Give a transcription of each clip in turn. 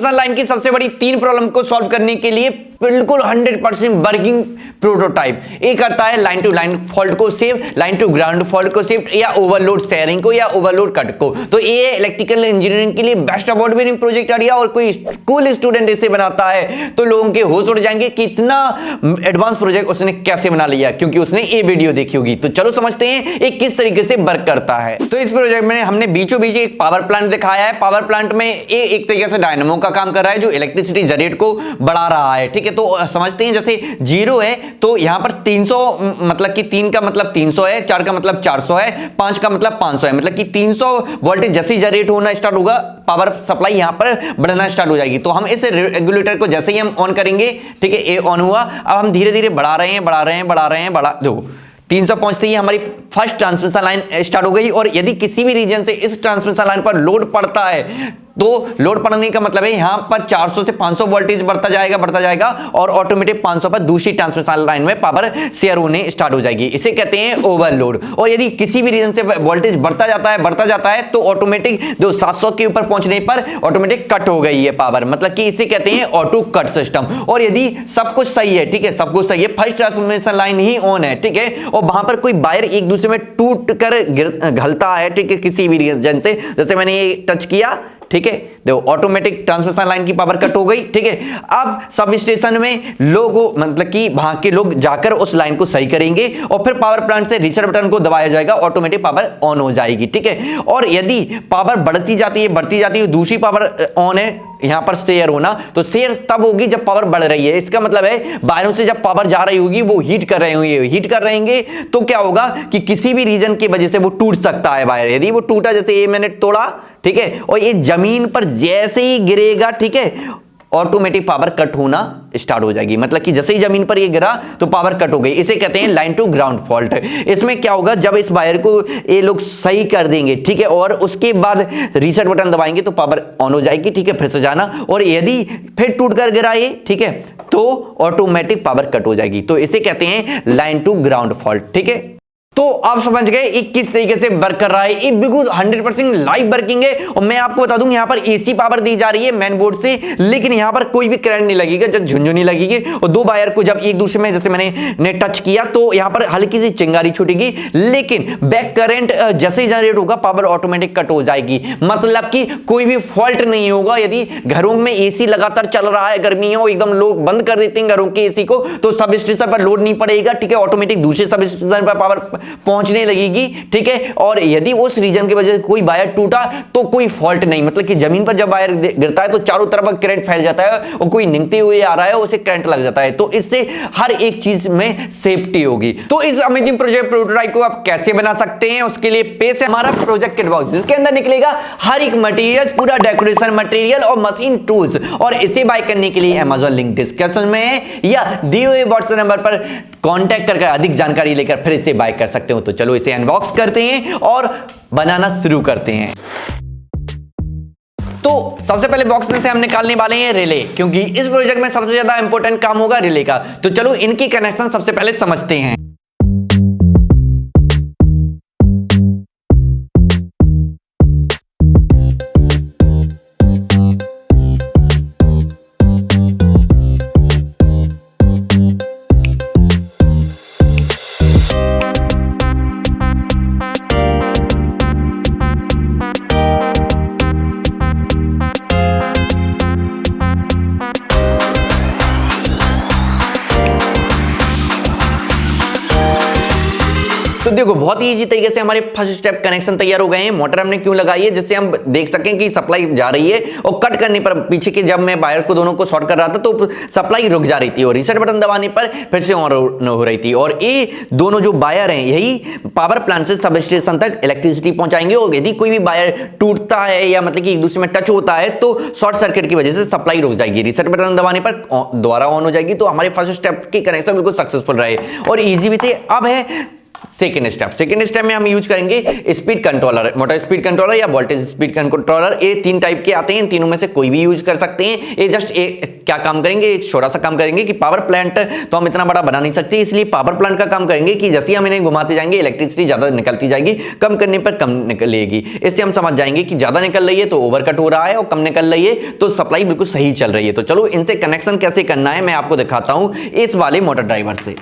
Transmission line की सबसे बड़ी 3 प्रॉब्लम को सॉल्व करने के लिए बिल्कुल 100% वर्किंग प्रोटोटाइप ये करता है लाइन टू लाइन फॉल्ट को save, line to ground fault को सेव, या ओवरलोड शेयरिंग को, या ओवरलोड कट को। तो ये इलेक्ट्रिकल इंजीनियरिंग के लिए best award winning project idea, और कोई स्कूल स्टूडेंट इसे बनाता है तो लोगों के होश उड़ जाएंगे कि इतना एडवांस प्रोजेक्ट उसने कैसे बना लिया, क्योंकि उसने ये वीडियो देखी होगी। तो चलो समझते हैं ये किस तरीके से वर्क करता है। तो इस प्रोजेक्ट में हमने बीचों बीच एक पावर प्लांट दिखाया है। पावर प्लांट में ये एक तरीके से डायनामो का काम कर रहा है जो इलेक्ट्रिसिटी जनरेट को बढ़ा रहा है, ठीक है। तो समझते हैं जैसे 0 है तो यहां पर 300 मतलब कि 3 का मतलब 300 है, 4 का मतलब 400 है, 5 का मतलब 500 है, मतलब कि 300 वोल्टेज जैसे ही जनरेट होना स्टार्ट होगा पावर सप्लाई यहां पर बढ़ना स्टार्ट हो जाएगी। तो हम इस रेगुलेटर को जैसे ही हम ऑन करेंगे, ठीक है, ये ऑन हुआ। अब हम धीरे धीरे बढ़ा रहे हैं, बढ़ा रहे हैं, बढ़ा रहे हैं, बढ़ा दो 300 पहुंचते ही हमारी फर्स्ट ट्रांसमिशन लाइन स्टार्ट हो गई। और यदि किसी भी रीजन से इस ट्रांसमिशन लाइन पर लोड पड़ता है तो लोड पड़ने का मतलब है यहां पर 400 से 500 वोल्टेज बढ़ता जाएगा और ऑटोमेटिक 500 पर दूसरी ट्रांसमिशन लाइन में पावर शेयर होने स्टार्ट हो जाएगी। इसे कहते हैं ओवरलोड। और यदि किसी भी रीजन से वोल्टेज बढ़ता जाता है तो ऑटोमेटिक जो 700 के ऊपर पहुंचने पर ऑटोमेटिक कट हो गई है पावर, मतलब कि इसे कहते हैं ऑटो कट सिस्टम। और यदि सब कुछ सही है, ठीक है, सब कुछ सही है, first transmission line he on है, ठीक है, और वहां पर कोई वायर एक दूसरे में टूट कर घलता है, ठीक है, किसी भी रीजन से, जैसे मैंने ये टच किया, ठीक है, देखो ऑटोमेटिक ट्रांसमिशन लाइन की पावर कट हो गई, ठीक है। अब सब स्टेशन में लोग मतलब कि वहां के लोग जाकर उस लाइन को सही करेंगे और फिर पावर प्लांट से रीसेट बटन को दबाया जाएगा, ऑटोमेटिक पावर ऑन हो जाएगी, ठीक है। और यदि पावर बढ़ती जाती है, दूसरी पावर ऑन है यहां पर शेयर होना, तो शेयर तब होगी जब पावर बढ़ रही है। इसका मतलब है वायरों से जब पावर जा रही होगी वो हीट कर रहे होंगे तो क्या होगा कि किसी भी रीजन की वजह से वो टूट सकता है वायर। यदि वो टूटा, जैसे ये मैंने तोड़ा, ठीक है, और ये जमीन पर जैसे ही गिरेगा, ठीक है, ऑटोमेटिक पावर कट होना स्टार्ट हो जाएगी, मतलब कि जैसे ही जमीन पर ये गिरा तो पावर कट हो गई। इसे कहते हैं लाइन टू ग्राउंड फॉल्ट। इसमें क्या होगा, जब इस वायर को ये लोग सही कर देंगे, ठीक है, और उसके बाद रीसेट बटन दबाएंगे तो पावर ऑन हो जाएगी, ठीक है, फिर से जाना। और यदि फिर टूट कर गिरा ये, ठीक है, तो ऑटोमेटिक पावर कट हो जाएगी। तो इसे कहते हैं लाइन टू ग्राउंड फॉल्ट, ठीक है। तो आप समझ गए ये किस तरीके से वर्क कर रहा है। ये बिल्कुल 100% लाइव वर्किंग है। और मैं आपको बता दूं यहां पर एसी पावर दी जा रही है मेन बोर्ड से, लेकिन यहां पर कोई भी करंट नहीं लगेगा, जब झुंझुनी लगेगी। और दो वायर को जब एक दूसरे में जैसे मैंने टच किया तो यहां पर हल्की सी चिंगारी छूटेगी, लेकिन बैक करंट जैसे ही जनरेट होगा पावर ऑटोमेटिक कट हो जाएगी। मतलब कि कोई भी फॉल्ट नहीं होगा। यदि घरों में एसी लगातार चल रहा है, गर्मी हो, एकदम लोग बंद कर देते हैं घरों के एसी को, तो सब स्टेशन पर लोड नहीं पड़ेगा, ठीक है, ऑटोमेटिक दूसरे सब स्टेशन पर पावर पहुंचने लगेगी, ठीक है। और यदि उस रीजन की वजह से कोई वायर टूटा तो कोई फॉल्ट नहीं, मतलब कि जमीन पर जब वायर गिरता है तो चारों तरफ करंट फैल जाता है और कोई निकलते हुए आ रहा है उसे करंट लग जाता है। तो इससे हर एक चीज में सेफ्टी होगी। तो इस अमेजिंग प्रोजेक्ट प्रोटोटाइप को आप कैसे बना सकते हैं, उसके लिए पेश है हमारा प्रोजेक्ट किट बॉक्स, जिसके अंदर निकलेगा हर एक मटेरियल, पूरा डेकोरेशन मटेरियल और मशीन टूल्स। और इसे बाय करने के लिए Amazon लिंक डिस्क्रिप्शन में है या दिए हुए व्हाट्सएप नंबर पर कांटेक्ट करके अधिक जानकारी लेकर फिर इसे बाय कर सकते हो। तो चलो इसे अनबॉक्स करते हैं और बनाना शुरू करते हैं। तो सबसे पहले बॉक्स में से हम निकालने वाले हैं रिले, क्योंकि इस प्रोजेक्ट में सबसे ज्यादा इंपॉर्टेंट काम होगा रिले का। तो चलो इनकी कनेक्शन सबसे पहले समझते हैं। तो देखो बहुत ही इजी तरीके से हमारे फर्स्ट स्टेप कनेक्शन तैयार हो गए हैं। मोटर हमने क्यों लगाई है, जिससे हम देख सकें कि सप्लाई जा रही है। और कट करने पर पीछे के जब मैं वायर को दोनों को शॉर्ट कर रहा था तो सप्लाई रुक जा रही थी और रीसेट बटन दबाने पर फिर से ऑन हो रही थी। और ये दोनों जो वायर हैं यही पावर प्लांट से सब स्टेशन तक इलेक्ट्रिसिटी पहुंचाएंगे। और यदि कोई भी वायर टूटता है या मतलब कि एक दूसरे में टच होता है तो शॉर्ट सर्किट की वजह से सप्लाई रुक जाएगी, रीसेट बटन दबाने पर दोबारा ऑन हो जाएगी। तो हमारे फर्स्ट स्टेप की कनेक्शन बिल्कुल सक्सेसफुल रहे और इजी भी थे। अब है सेकेंड स्टेप में हम यूज करेंगे speed controller, motor speed controller या वोल्टेज स्पीड कंट्रोलर। ये 3 टाइप के आते हैं, इन तीनों में से कोई भी यूज कर सकते हैं। ये जस्ट क्या काम करेंगे, छोटा सा काम करेंगे कि पावर प्लांट तो हम इतना बड़ा बना नहीं सकते, इसलिए पावर प्लांट का काम करेंगे कि जैसे हम इन्हें घुमाते जाएंगे इलेक्ट्रिसिटी ज्यादा निकलती जाएगी, कम करने पर कम निकलेगी। इससे हम समझ जाएंगे कि ज्यादा निकल रही है तो ओवरकट हो रहा है और कम निकल रही है तो सप्लाई बिल्कुल सही चल रही है। तो चलो इनसे कनेक्शन कैसे करना है मैं आपको दिखाता हूं इस वाले मोटर ड्राइवर से।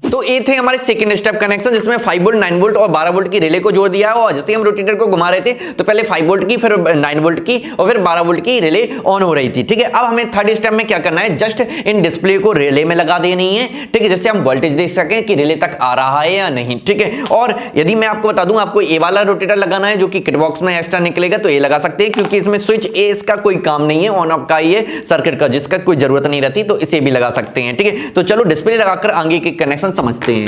तो ये थे हमारे सेकंड स्टेप कनेक्शन, जिसमें 5 वोल्ट 9 वोल्ट और 12 वोल्ट की रिले को जोड़ दिया है। और जैसे हम रोटेटर को घुमा रहे थे तो पहले 5 वोल्ट की, फिर 9 वोल्ट की और फिर 12 वोल्ट की रिले ऑन हो रही थी। ठीक है, अब हमें थर्ड स्टेप में क्या करना है, जस्ट इन डिस्प्ले को रिले में लगा देनी है। ठीक है, जिससे हम वोल्टेज देख सकें कि रिले तक आ रहा है या नहीं। ठीक है, और यदि मैं आपको बता दूं आपको ये वाला रोटेटर लगाना है जो कि किट बॉक्स में एक्स्ट्रा निकलेगा तो ये लगा सकते हैं, क्योंकि इसमें स्विच इसका कोई काम नहीं है, ऑन ऑफ का ही है सर्किट का, जिसका कोई जरूरत नहीं रहती, तो इसे भी लगा सकते हैं। ठीक है, तो चलो डिस्प्ले लगाकर आगे के कनेक्शन समझते हैं।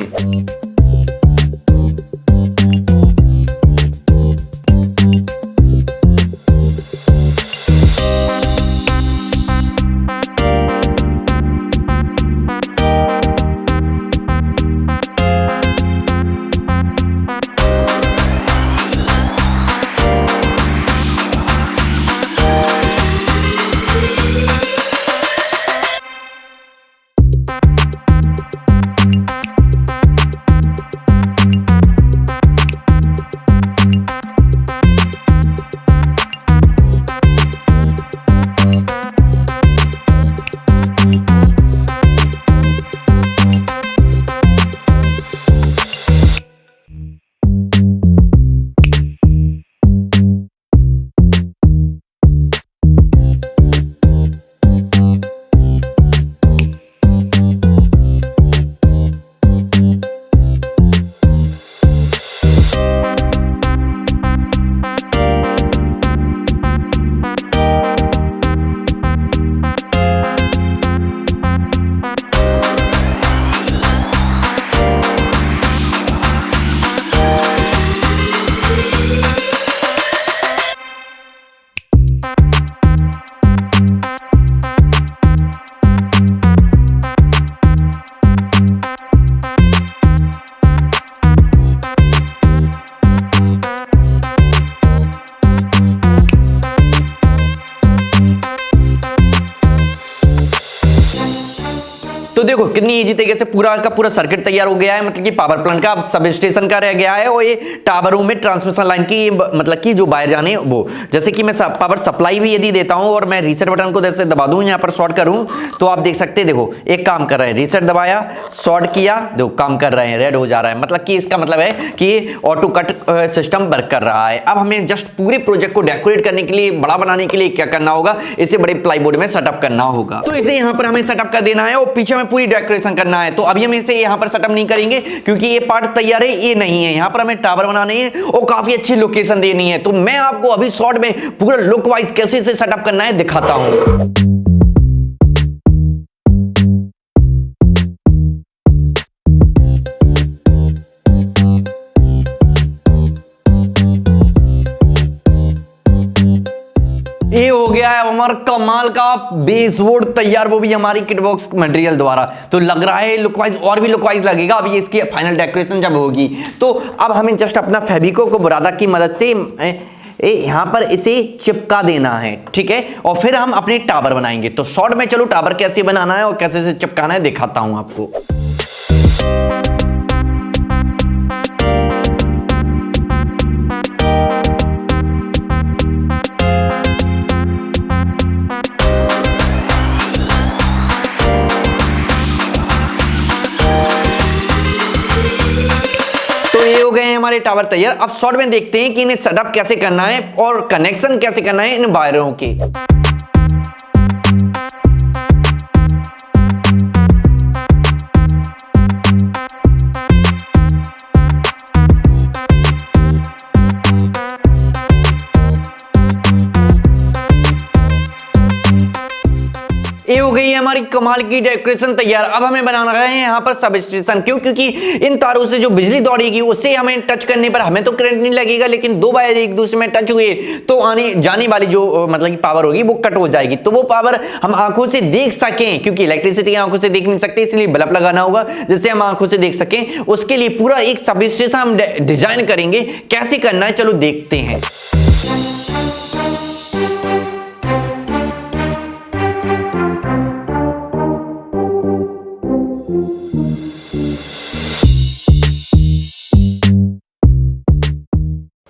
तो देखो कितनी इजी तरीके से पूरा का पूरा सर्किट तैयार हो गया है, मतलब कि पावर प्लांट का सब स्टेशन का रह गया है और ये टावरों में ट्रांसमिशन लाइन की मतलब कि जो वायर जाने वो, जैसे कि मैं पावर सप्लाई भी यदि देता हूं और मैं रीसेट बटन को जैसे दबा दूं यहाँ पर शॉर्ट करूं तो आप देख सकते हैं, देखो एक काम कर रहे हैं, रीसेट दबाया शॉर्ट किया, देखो काम कर रहे हैं, रेड हो जा रहा है, मतलब कि इसका मतलब है कि ऑटो कट सिस्टम वर्क कर रहा है। अब हमें जस्ट पूरे प्रोजेक्ट को डेकोरेट करने के लिए, बड़ा बनाने के लिए क्या करना होगा, इसे बड़े प्लाईबोर्ड में सेटअप करना होगा। तो इसे यहाँ पर हमें सेटअप कर देना है और पीछे में पूरी डेकोरेशन करना है। तो अभी हम इसे यहाँ पर सेटअप नहीं करेंगे क्योंकि ये पार्ट तैयार है, ये नहीं है, यहाँ पर हमें टावर बनाने हैं और काफी अच्छी लोकेशन देनी है। तो मैं आपको अभी शॉर्ट में पूरा लुक वाइज कैसे इसे सेटअप करना है दिखाता हूं। ये हो गया है हमारा कमाल का बेसबोर्ड तैयार, वो भी हमारी किट बॉक्स मटेरियल द्वारा। तो लग रहा है लुक वाइज और भी लुक वाइज लगेगा अभी इसकी फाइनल डेकोरेशन जब होगी। तो अब हमें जस्ट अपना फेविको को बुरादा की मदद से यहां पर इसे चिपका देना है, ठीक है, और फिर हम अपने टावर बनाएंगे। तो शॉर्ट में चलो टावर कैसे बनाना है और कैसे इसे चिपकाना है दिखाता हूं आपको। हैं हमारे टावर तैयार। अब शॉर्ट में देखते हैं कि इन्हें सेटअप कैसे करना है और कनेक्शन कैसे करना है इन वायरों के। ये हो गई है हमारी कमाल की डेकोरेशन तैयार। अब हमें बनाना है यहाँ पर सब स्टेशन। क्यों? क्योंकि इन तारों से जो बिजली दौड़ेगी उससे हमें टच करने पर हमें तो करंट नहीं लगेगा, लेकिन दो वायर एक दूसरे में टच हुए तो आने जाने वाली जो मतलब की पावर होगी वो कट हो जाएगी। तो वो पावर हम आंखों से देख सकें, क्योंकि इलेक्ट्रिसिटी आंखों से देख नहीं सकते, इसलिए बल्ब लगाना होगा जिससे हम आंखों से देख सकें। उसके लिए पूरा एक सब स्टेशन हम डिजाइन करेंगे। कैसे करना है चलो देखते हैं।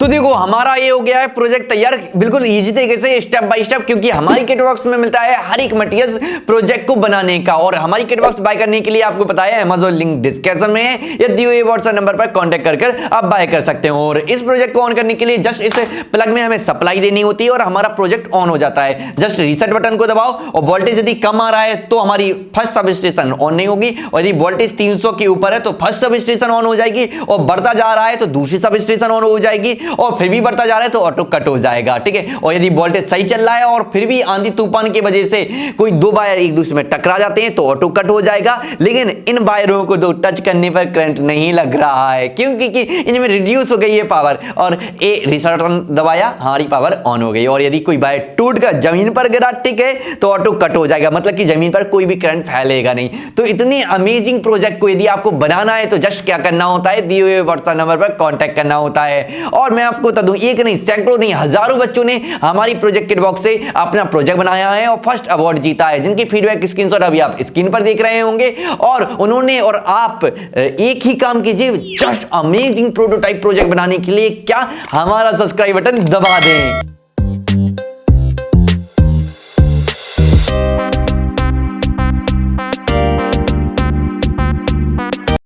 तो देखो हमारा ये हो गया है प्रोजेक्ट तैयार बिल्कुल इजी तरीके से स्टेप बाय स्टेप, क्योंकि हमारी किट बॉक्स में मिलता है हर एक मटेरियल प्रोजेक्ट को बनाने का। और हमारी किट बॉक्स बाय करने के लिए आपको पता है Amazon लिंक डिस्क्रिप्शन में है या दिए हुए व्हाट्सएप नंबर पर कांटेक्ट कर आप बाय कर सकते हो। और इस प्रोजेक्ट को ऑन करने के लिए जस्ट इस प्लग में हमें सप्लाई देनी होती है और हमारा प्रोजेक्ट ऑन हो जाता है। जस्ट रीसेट बटन को दबाओ और वोल्टेज यदि कम आ रहा है तो हमारी फर्स्ट सब स्टेशन ऑन नहीं होगी, और यदि वोल्टेज 300 के ऊपर है तो फर्स्ट सब स्टेशन ऑन हो जाएगी, और बढ़ता जा रहा है तो दूसरी सब स्टेशन ऑन हो जाएगी, और फिर भी बढ़ता जा रहा है तो ऑटो कट हो जाएगा। ठीक है। और यदि वोल्टेज सही चल रहा है और फिर भी आंधी तूफान की वजह से कोई दो वायर एक दूसरे में टकरा जाते हैं तो ऑटो कट हो जाएगा। लेकिन इन वायरों को तो टच करने पर करंट नहीं लग रहा है, क्योंकि इनमें रिड्यूस हो गई है पावर, और ए रीसेट बटन दबाया हमारी पावर ऑन हो गई। और यदि कोई वायर टूट कर जमीन पर गिरा, ठीक है, तो ऑटो कट हो जाएगा, मतलब कि जमीन पर कोई भी करंट फैलेगा नहीं। तो इतनी अमेजिंग प्रोजेक्ट को यदि आपको बनाना है तो जस्ट क्या करना होता है, दिए हुए व्हाट्सएप नंबर पर कांटेक्ट करना होता है। और मैं आपको बता दूं एक नहीं सैकड़ों नहीं हजारों बच्चों ने हमारी प्रोजेक्ट किट बॉक्स से अपना प्रोजेक्ट बनाया है और फर्स्ट अवार्ड जीता है, जिनकी फीडबैक स्क्रीनशॉट अभी आप स्क्रीन पर देख रहे होंगे। और उन्होंने और आप एक ही काम कीजिए, जस्ट अमेजिंग प्रोटोटाइप प्रोजेक्ट बनाने के लिए क्या हमारा सब्सक्राइब बटन दबा दें।